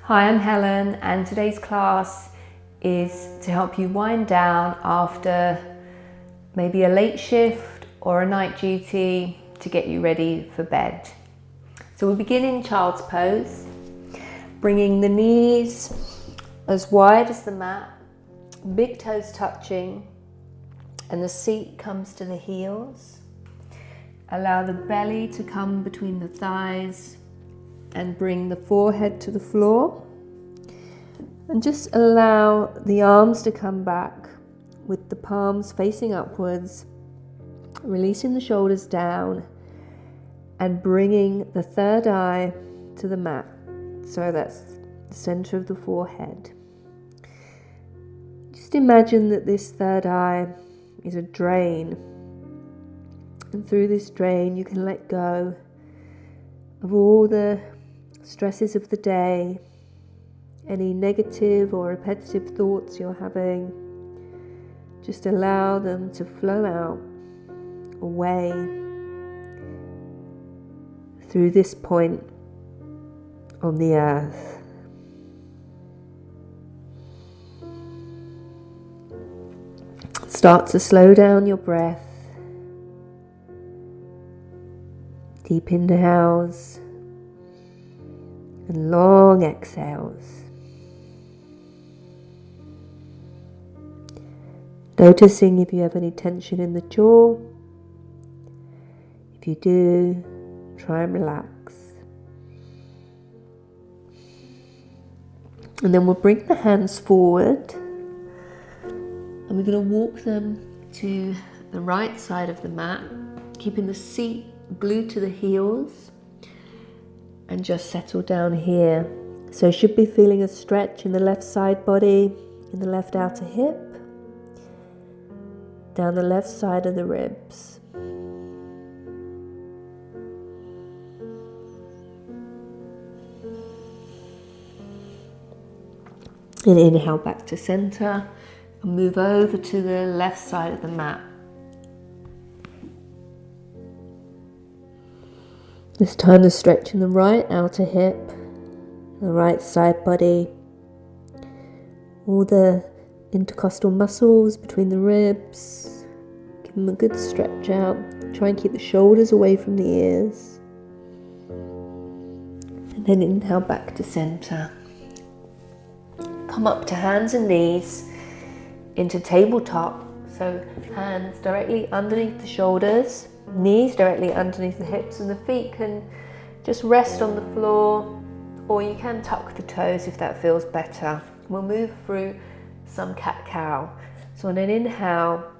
Hi, I'm Helen, and today's class is to help you wind down after maybe a late shift or a night duty to get you ready for bed. So we'll begin in child's pose, bringing the knees as wide as the mat, big toes touching, and the seat comes to the heels. Allow the belly to come between the thighs and bring the forehead to the floor. And just allow the arms to come back with the palms facing upwards, releasing the shoulders down and bringing the third eye to the mat. So that's the center of the forehead. Just imagine that this third eye is a drain. And through this drain you can let go of all the stresses of the day, any negative or repetitive thoughts you're having. Just allow them to flow out, away, through this point on the earth. Start to slow down your breath. Deep inhales and long exhales. Noticing if you have any tension in the jaw. If you do, try and relax. And then we'll bring the hands forward and we're going to walk them to the right side of the mat, keeping the seat glued to the heels, and just settle down here. So you should be feeling a stretch in the left side body, in the left outer hip, down the left side of the ribs. And inhale back to center and move over to the left side of the mat. This time the stretch in the right outer hip, the right side body, all the intercostal muscles between the ribs. Give them a good stretch out. Try and keep the shoulders away from the ears. And then inhale back to center. Come up to hands and knees into tabletop. So hands directly underneath the shoulders, knees directly underneath the hips, and the feet can just rest on the floor, or you can tuck the toes if that feels better. We'll move through some cat-cow. So on an inhale,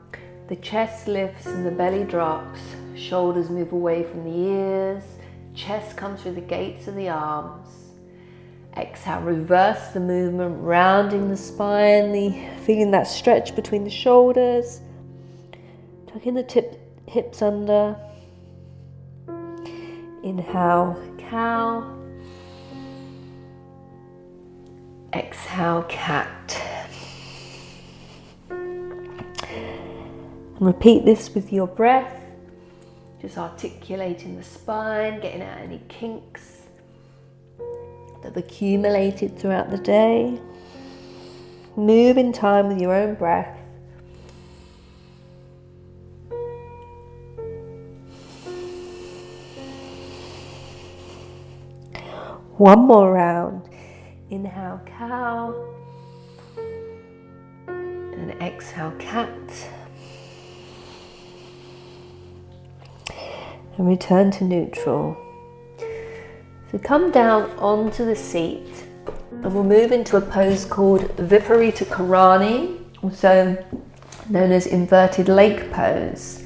the chest lifts and the belly drops, shoulders move away from the ears, chest comes through the gates of the arms. Exhale, reverse the movement, rounding the spine, feeling that stretch between the shoulders, tucking the hips under. Inhale, cow. Exhale, cat. And repeat this with your breath, just articulating the spine, getting out any kinks that have accumulated throughout the day. Move in time with your own breath. One more round. Inhale, cow. And exhale, cat. And return to neutral. So come down onto the seat and we'll move into a pose called Viparita Karani, also known as inverted lake pose.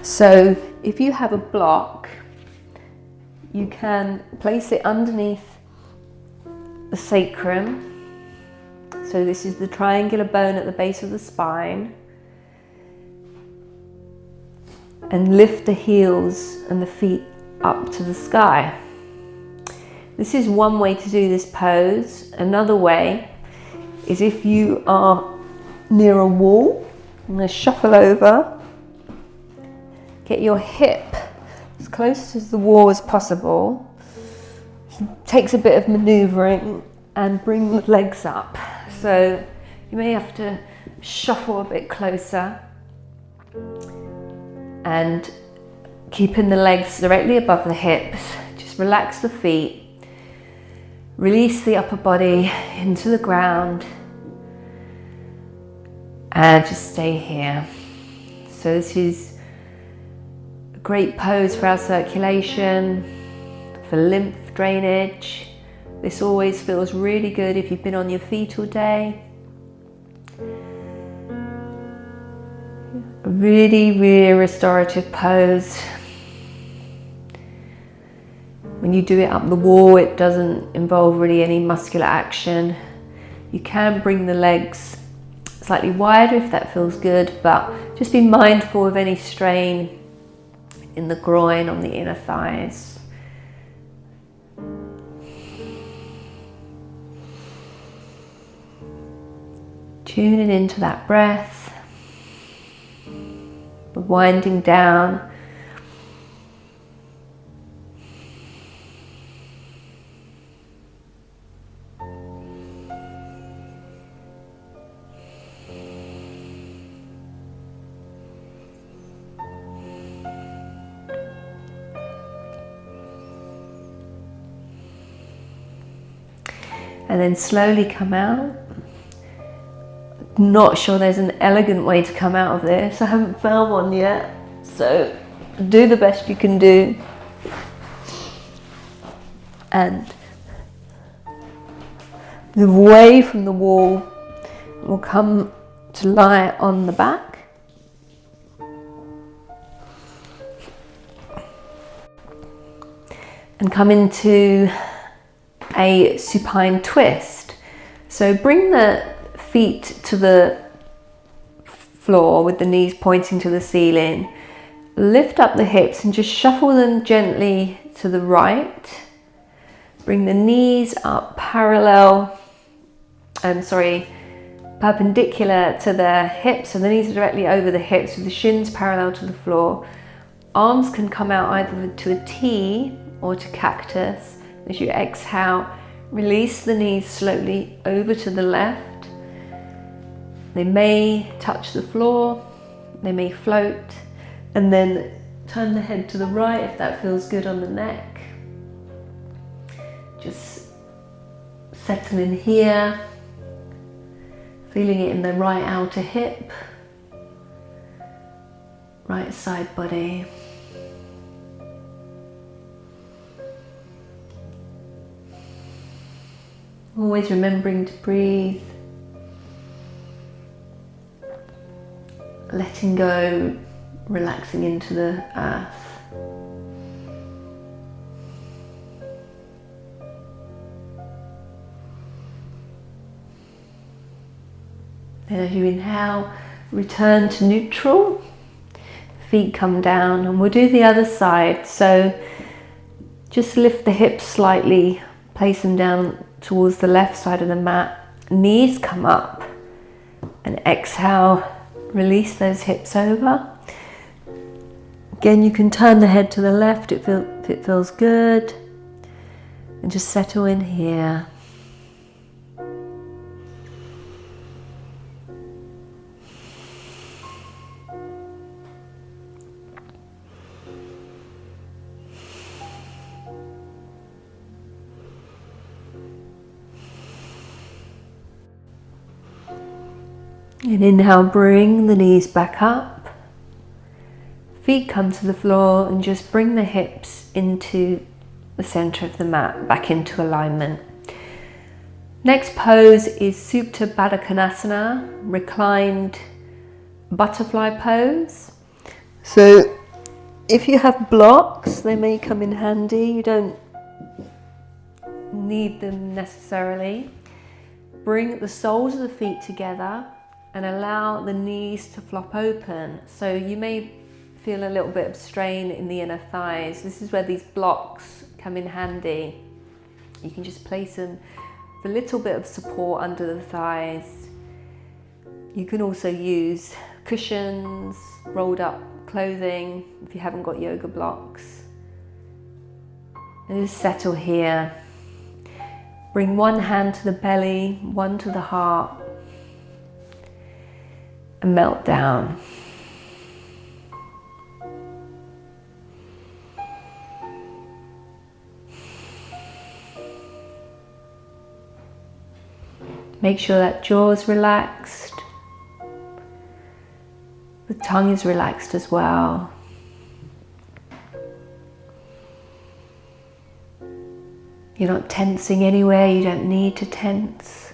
So if you have a block, you can place it underneath the sacrum. So this is the triangular bone at the base of the spine. And lift the heels and the feet up to the sky. This is one way to do this pose. Another way is if you are near a wall, I'm going to shuffle over, get your hip as close to the wall as possible. It takes a bit of maneuvering and bring the legs up. So you may have to shuffle a bit closer and keeping the legs directly above the hips. Just relax the feet, release the upper body into the ground, and just stay here. So this is a great pose for our circulation, for lymph drainage. This always feels really good if you've been on your feet all day. A really, really restorative pose. When you do it up the wall, it doesn't involve really any muscular action. You can bring the legs slightly wider if that feels good, but just be mindful of any strain in the groin, on the inner thighs. Tune it into that breath. We're winding down. And then slowly come out. Not sure there's an elegant way to come out of this. I haven't found one yet. So do the best you can do. And move away from the wall. We'll come to lie on the back. And come into a supine twist. So bring the feet to the floor with the knees pointing to the ceiling. Lift up the hips and just shuffle them gently to the right. Bring the knees up perpendicular to the hips, so the knees are directly over the hips with the shins parallel to the floor. Arms can come out either to a T or to cactus. As you exhale, release the knees slowly over to the left. They may touch the floor, they may float, and then turn the head to the right if that feels good on the neck. Just settle in here, feeling it in the right outer hip, right side body. Always remembering to breathe, letting go, relaxing into the earth. Then as you inhale, return to neutral, feet come down, and we'll do the other side. So just lift the hips slightly, place them down towards the left side of the mat, knees come up, and exhale, release those hips over. Again, you can turn the head to the left if it feels good, and just settle in here. And inhale, bring the knees back up. Feet come to the floor and just bring the hips into the center of the mat, back into alignment. Next pose is Supta Baddha Konasana, reclined butterfly pose. So if you have blocks, they may come in handy. You don't need them necessarily. Bring the soles of the feet together and allow the knees to flop open. So you may feel a little bit of strain in the inner thighs. This is where these blocks come in handy. You can just place them for a little bit of support under the thighs. You can also use cushions, rolled up clothing if you haven't got yoga blocks. And just settle here. Bring one hand to the belly, one to the heart, and melt down. Make sure that jaw is relaxed. The tongue is relaxed as well. You're not tensing anywhere, you don't need to tense.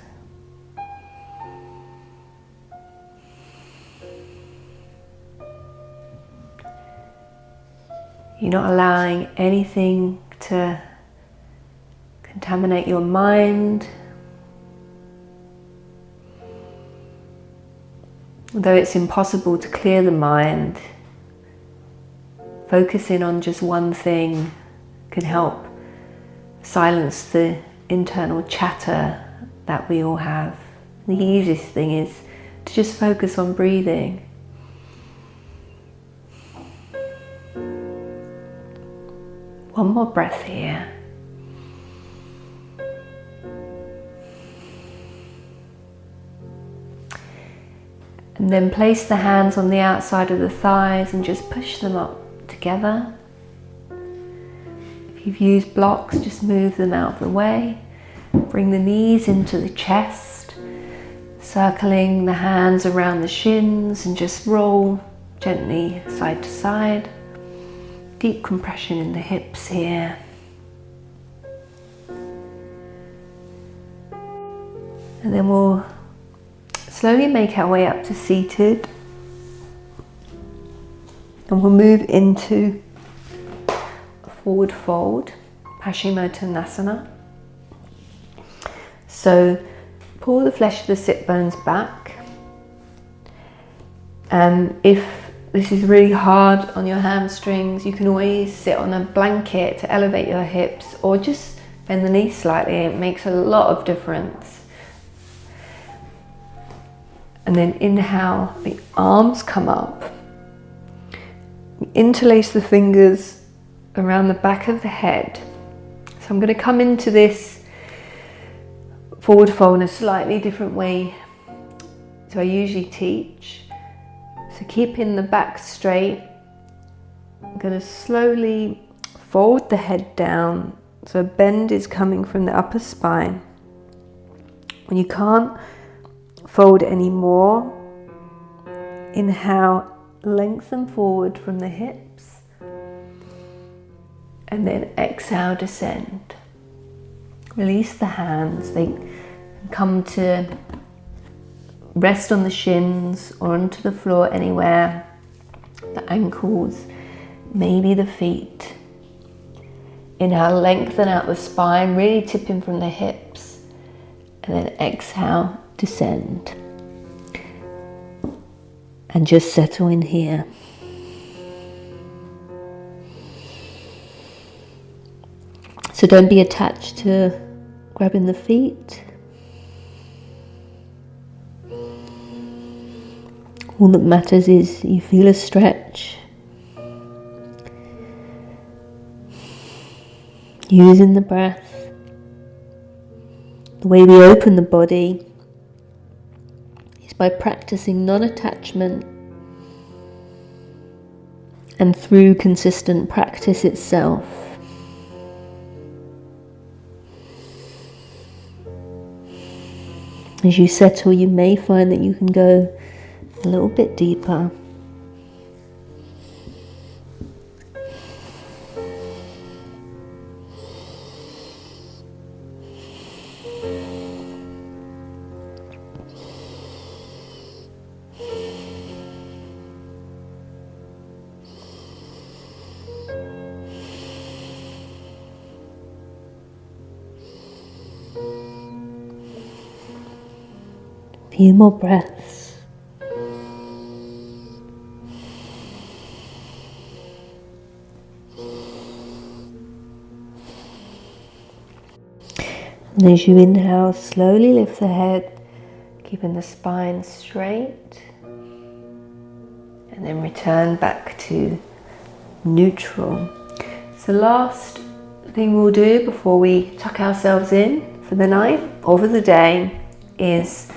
You're not allowing anything to contaminate your mind. Although it's impossible to clear the mind, focusing on just one thing can help silence the internal chatter that we all have. The easiest thing is to just focus on breathing. One more breath here. And then place the hands on the outside of the thighs and just push them up together. If you've used blocks, just move them out of the way. Bring the knees into the chest, circling the hands around the shins and just roll gently side to side. Deep compression in the hips here. And then we'll slowly make our way up to seated, and we'll move into a forward fold, Paschimottanasana. So pull the flesh of the sit bones back, and if this is really hard on your hamstrings, you can always sit on a blanket to elevate your hips, or just bend the knees slightly. It makes a lot of difference. And then inhale, the arms come up. Interlace the fingers around the back of the head. So I'm going to come into this forward fold in a slightly different way to I usually teach. So keeping the back straight, I'm going to slowly fold the head down. So a bend is coming from the upper spine. When you can't fold anymore, inhale, lengthen forward from the hips, and then exhale, descend. Release the hands, they come to rest on the shins or onto the floor anywhere, the ankles, maybe the feet. Inhale, lengthen out the spine, really tipping from the hips, and then exhale, descend. And just settle in here. So don't be attached to grabbing the feet. All that matters is you feel a stretch. Using the breath. The way we open the body is by practicing non-attachment, and through consistent practice itself. As you settle, you may find that you can go a little bit deeper. A few more breaths. And as you inhale, slowly lift the head, keeping the spine straight, and then return back to neutral. So last thing we'll do before we tuck ourselves in for the night or for the day is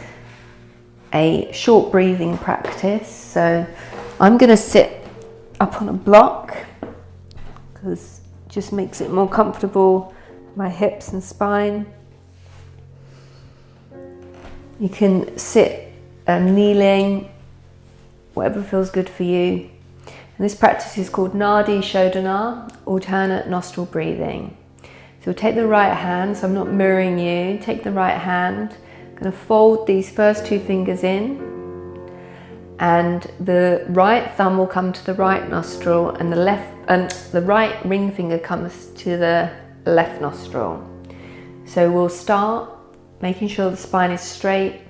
a short breathing practice. So I'm going to sit up on a block because it just makes it more comfortable for my hips and spine. You can sit kneeling, whatever feels good for you. And this practice is called Nadi Shodhana, alternate nostril breathing. So take the right hand, so I'm not mirroring you, take the right hand, I'm going to fold these first two fingers in, and the right thumb will come to the right nostril and the right ring finger comes to the left nostril. So we'll start making sure the spine is straight,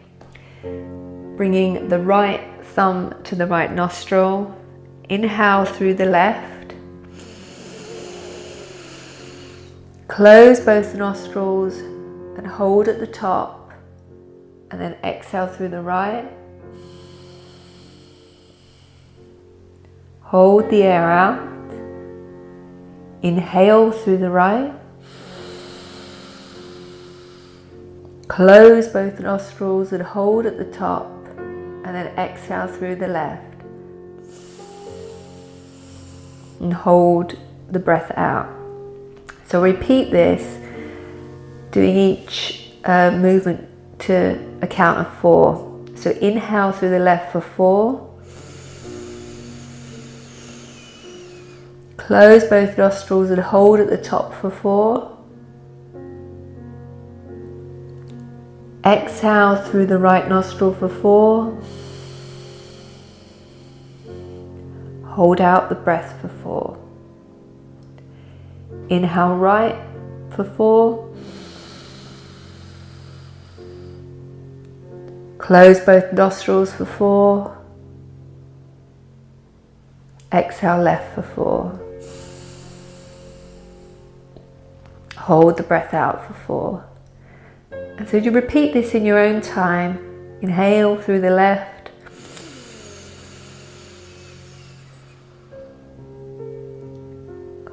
bringing the right thumb to the right nostril. Inhale through the left. Close both nostrils and hold at the top, and then exhale through the right. Hold the air out. Inhale through the right. Close both nostrils and hold at the top, and then exhale through the left. And hold the breath out. So repeat this, doing each movement to a count of 4. So inhale through the left for 4. Close both nostrils and hold at the top for 4. Exhale through the right nostril for 4. Hold out the breath for 4. Inhale right for 4. Close both nostrils for 4. Exhale left for 4. Hold the breath out for 4. And so you repeat this in your own time. Inhale through the left.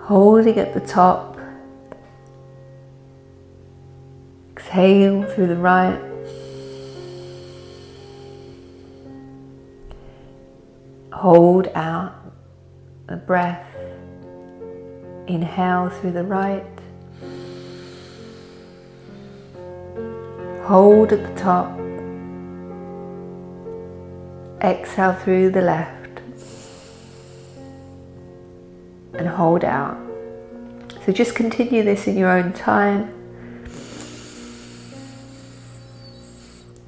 Holding at the top. Exhale through the right. Hold out the breath. Inhale through the right. Hold at the top. Exhale through the left. And hold out. So just continue this in your own time.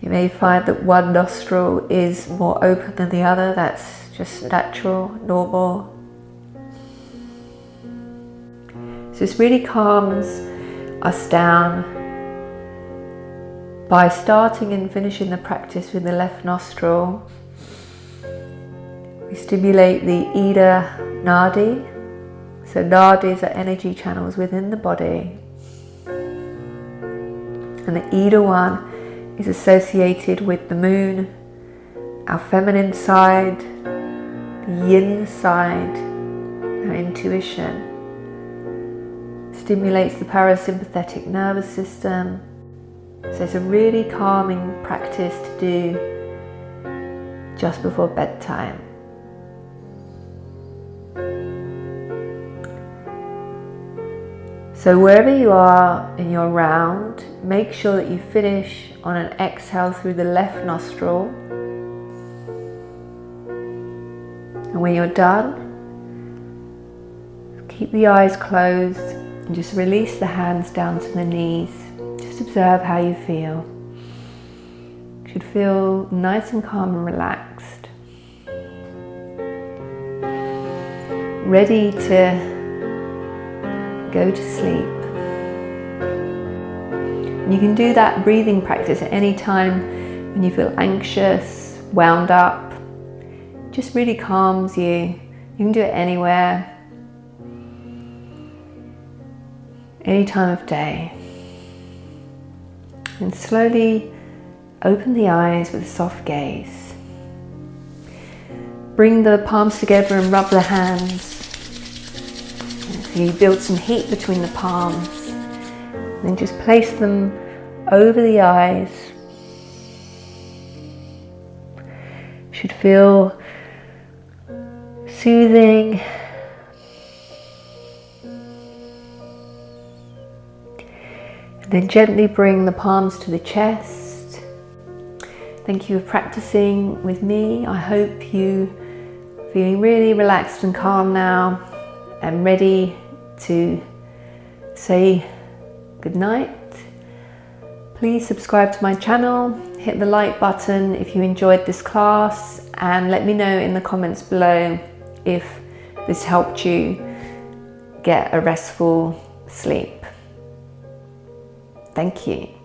You may find that one nostril is more open than the other. That's just natural, normal. So this really calms us down by starting and finishing the practice with the left nostril. We stimulate the Ida Nadi. So nadis are energy channels within the body. And the Ida one is associated with the moon, our feminine side, the yin side, our intuition. Stimulates the parasympathetic nervous system. So it's a really calming practice to do just before bedtime. So wherever you are in your round, make sure that you finish on an exhale through the left nostril. And when you're done, keep the eyes closed and just release the hands down to the knees. Just observe how you feel. You should feel nice and calm and relaxed. Ready to go to sleep. And you can do that breathing practice at any time when you feel anxious, wound up. It just really calms you. You can do it anywhere, any time of day. And slowly open the eyes with a soft gaze. Bring the palms together and rub the hands. You build some heat between the palms. Then just place them over the eyes. Should feel soothing. And then gently bring the palms to the chest. Thank you for practicing with me. I hope you are feeling really relaxed and calm now and ready to say good night. Please subscribe to my channel, hit the like button if you enjoyed this class, and let me know in the comments below if this helped you get a restful sleep. Thank you.